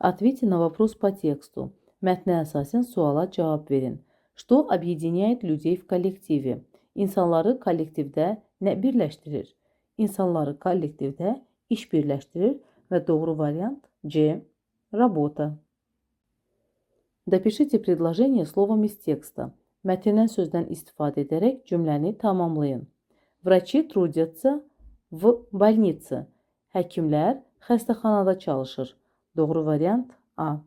Ответьте на вопрос по тексту. Mətnə əsasən suala cavab verin. Что объединяет людей в коллективе? İnsanları kollektivdə nə birləşdirir? İnsanları kollektivdə iş birləşdirir və doğru variant C. Работа. Допишите предложение словом из текста. Mətndən sözdən istifadə edərək cümləni tamamlayın. Врачи трудятся в больнице. Həkimlər xəstəxanada çalışır. Doğru variant А.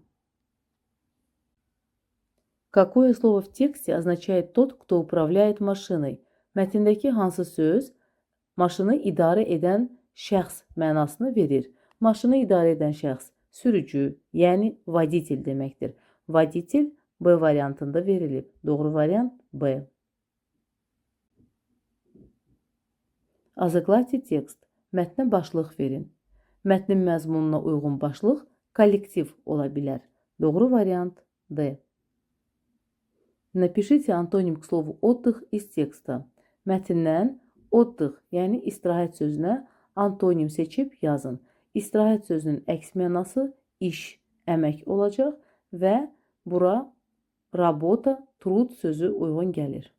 Какое слово в тексте означает тот, кто управляет машиной? Mətndəki hansı söz maşını idarə edən şəxs mənasını verir? Maşını idarə edən şəxs sürücü, yəni водитель deməkdir. Водитель B variantında verilib. Doğru variant B. Озаглавьте текст. Mətnə başlıq verin. Mətnin məzmununa uyğun başlıq kollektiv ola bilər. Doğru variant D. Напишите антоним к слову отдых из текста. Mətndən отдых, yəni istirahət sözünə antonim seçib yazın. İstirahət sözünün əks mənası iş, əmək olacaq və bura работа, труд sözü uyğun gəlir.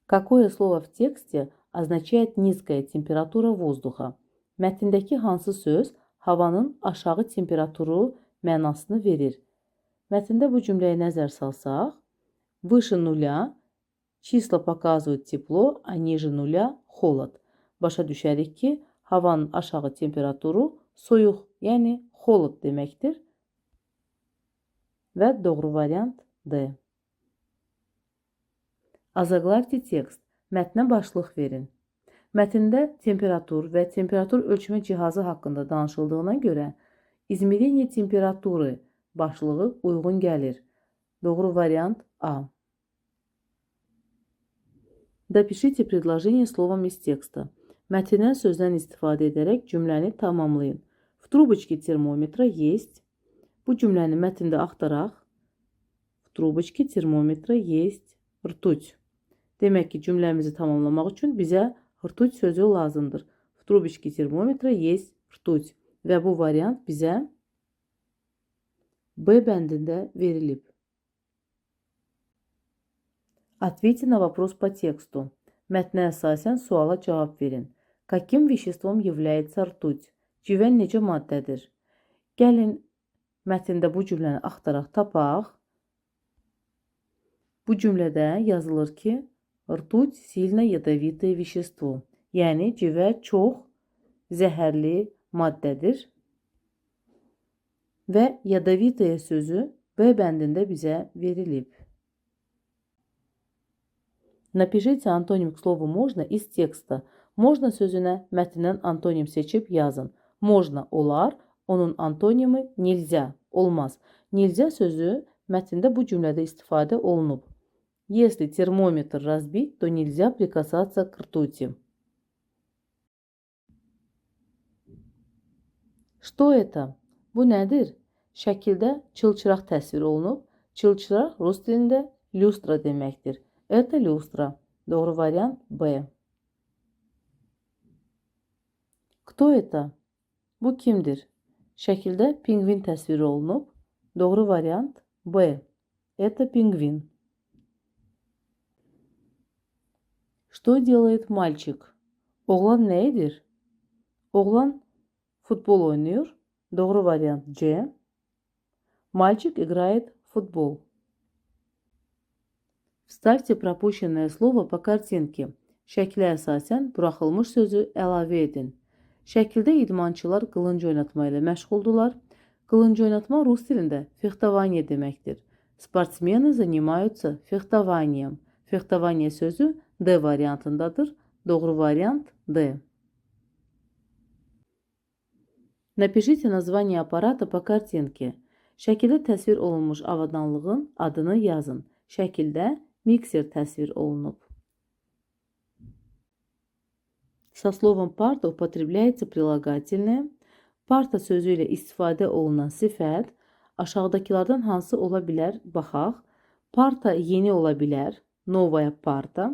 Какое слово в тексте означает низкая температура воздуха? Mətndəki hansı söz havanın aşağı temperaturu mənasını verir? Mətndə bu cümləyə nəzər salsaq, выше нуля числа показывают тепло, а ниже нуля холод. Başa düşərik ki, havanın aşağı temperaturu soyuq, yəni холод deməkdir. Və doğru variant D. Озаглавьте текст. Mətnə başlıq verin. Mətndə temperatur və temperatur ölçmə cihazı haqqında danışıldığına görə İzmirение температуры başlığı uyğun gəlir. Doğru variant A. Допишите предложение словом из текста. Mətndən sözdən istifadə edərək cümləni tamamlayın. В трубочке термометра есть. Bu cümləni mətndə axtaraq. В трубочке термометра есть ртуть. Demək ki, cümləmizi tamamlamaq üçün bizə rtуть sözü lazımdır. В трубочке термометра есть ртуть. Və bu variant bizə B bəndində verilib. Ответьте на вопрос по тексту. Mətnə əsasən suala cavab verin. Каким веществом является ртуть? Civən necə maddədir? Gəlin mətndə bu cümləni axtaraq tapaq. Bu cümlədə yazılır ki, rtуть сильно ядовитое вещество. Yəni civə çox zəhərli maddədir. Və ядовитое sözü B bəndində bizə verilib. Напишите антоним к слову можно из текста. Можно sözünə mətndən antonim seçib yazın. Можно olar, onun antonimi nельзя, olmaz. Nельзя sözü mətndə bu cümlədə istifadə olunub. Если термометр разбит, то нельзя прикасаться к ртути. Что это? Bu nədir? Şəkildə çılçıraq təsvir olunub. Çılçıraq rus dilində люстра deməkdir. Это люстра. Doğru variant B. Кто это? Bu kimdir? Şəkildə pingvin təsvir olunub. Doğru variant B. Это pingvin. Что делает мальчик? Oğlan nə edir? Oğlan futbol oynuyor. Doğru variant C. Мальчик играет в футбол. Вставьте пропущенное слово по картинке. Şəklə əsasən buraxılmış sözü əlavə edin. Şəkildə idmançılar qılınc oynatma ilə məşğuldular. Qılınc oynatma rus dilində фехтование deməkdir. Sportsmeni занимаются фехтованием. Фехтование sözü D variantındadır. Doğru variant D. Напишите название аппарата по картинке. Şəkildə təsvir olunmuş avadanlığın adını yazın. Şəkildə mikser təsvir olunub. Со словом парта употребляется прилагательное. Parta sözü ilə istifadə olunan sifət aşağıdakılardan hansı ola bilər? Baxaq. Parta yeni ola bilər. Novaya parta.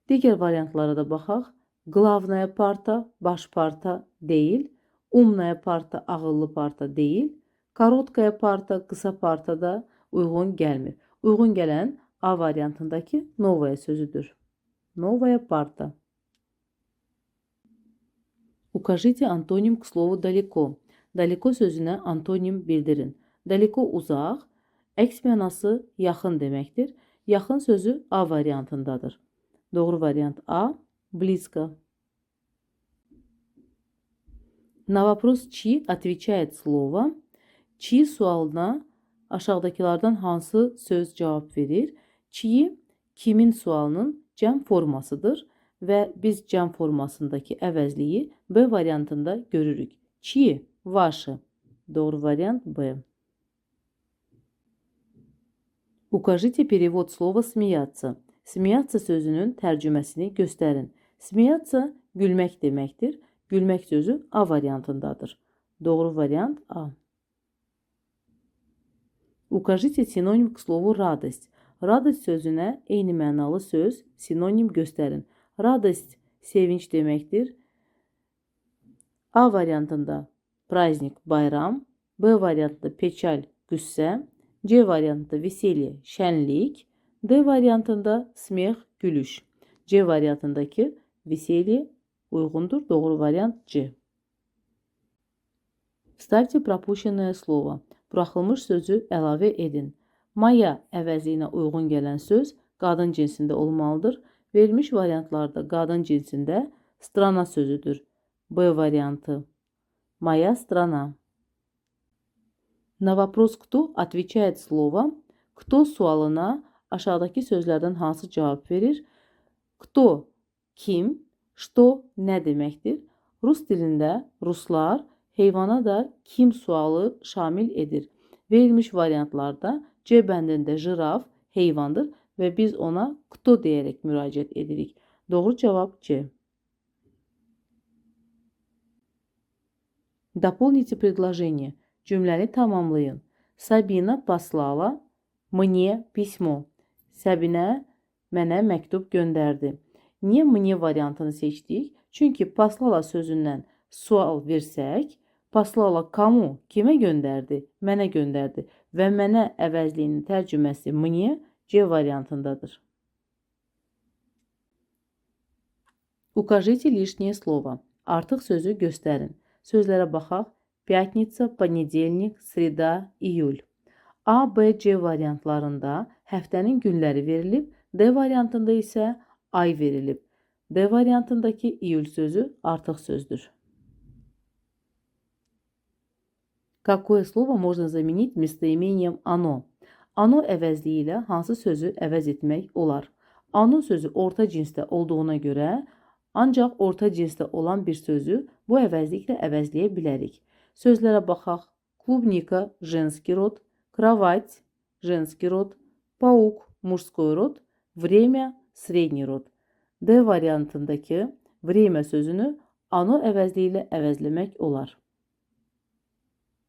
Digər variantlara da baxaq. Glavnaya parta, baş parta deyil. Umnaya parta ağıllı parta deyil. Korotkaya parta, qısa parta da uyğun gəlmir. Uyğun gələn A variantındakı novaya sözüdür. Новая парта. Укажите антоним к слову далеко. Далеко sözünə antonim bildirin. Далеко uzaq, əks mənası yaxın deməkdir. Yaxın sözü A variantındadır. Doğru variant A. Близко. На вопрос «чьи» отвечает слово. «Чьи» sualına aşağıdakilardan hansı söz cavab verir? «Чьи» kimin sualının cəm formasıdır və biz cəm formasındakı əvəzliyi B variantında görürük. «Чьи» ваши. Doğru variant B. Укажите перевод слова «смеяться». Смеяться sözünün tərcüməsini göstərin. Смеяться gülmək deməkdir. Gülmək sözü A variantındadır. Doğru variant A. Укажите синоним к слову «радость». Радость sözünə eyni mənalı söz, sinonim göstərin. Радость sevinç deməkdir. A variantında праздник, bayram, B variantında печаль, qüssə, C variantında веселье, şənlik, D variantında смех, gülüş. C variantındakı веселье uyğundur. Doğru variant C. Вставьте пропущенное слово. Buraxılmış sözü əlavə edin. Maya əvəzliyinə uyğun gələn söz qadın cinsində olmalıdır. Verilmiş variantlarda qadın cinsində strana sözüdür. B variantı. Моя страна. На вопрос «кто» отвечает слово. «Кто» sualına aşağıdakı sözlərdən hansı cavab verir? «Кто» kim? «Что» nə deməkdir? Rus dilində ruslar heyvana da kim sualı şamil edir. Verilmiş variantlarda C bəndində jiraf heyvandır və biz ona «кто» deyərək müraciət edirik. Doğru cavab C. Дополните предложение. Cümləni tamamlayın. Sabina послала мне письмо. Səbinə mənə məktub göndərdi. Niyə мне variantını seçdik? Çünki послала sözündən sual versək, послала кому? Kimə göndərdi? Mənə göndərdi. Və mənə əvəzliyinin tərcüməsi мне C variantındadır. Укажите лишнее слово. Artıq sözü göstərin. Sözlərə baxaq. Пятница, понедельник, среда, июль. A, B, C variantlarında həftənin günləri verilib, D variantında isə ay verilib. D variantındakı iyul sözü artıq sözdür. Какое слово можно заменить местоимением оно? Ano əvəzliyi ilə hansı sözü əvəz etmək olar? Ano sözü orta cinsdə olduğuna görə ancaq orta cinsdə olan bir sözü bu əvəzliklə əvəzləyə bilərik. Sözlərə baxaq. Клубника – женский род, кровать – женский род, паук – мужской род, время – средний род. D variantındakı время sözünü ano əvəzliyi ilə əvəzləmək olar.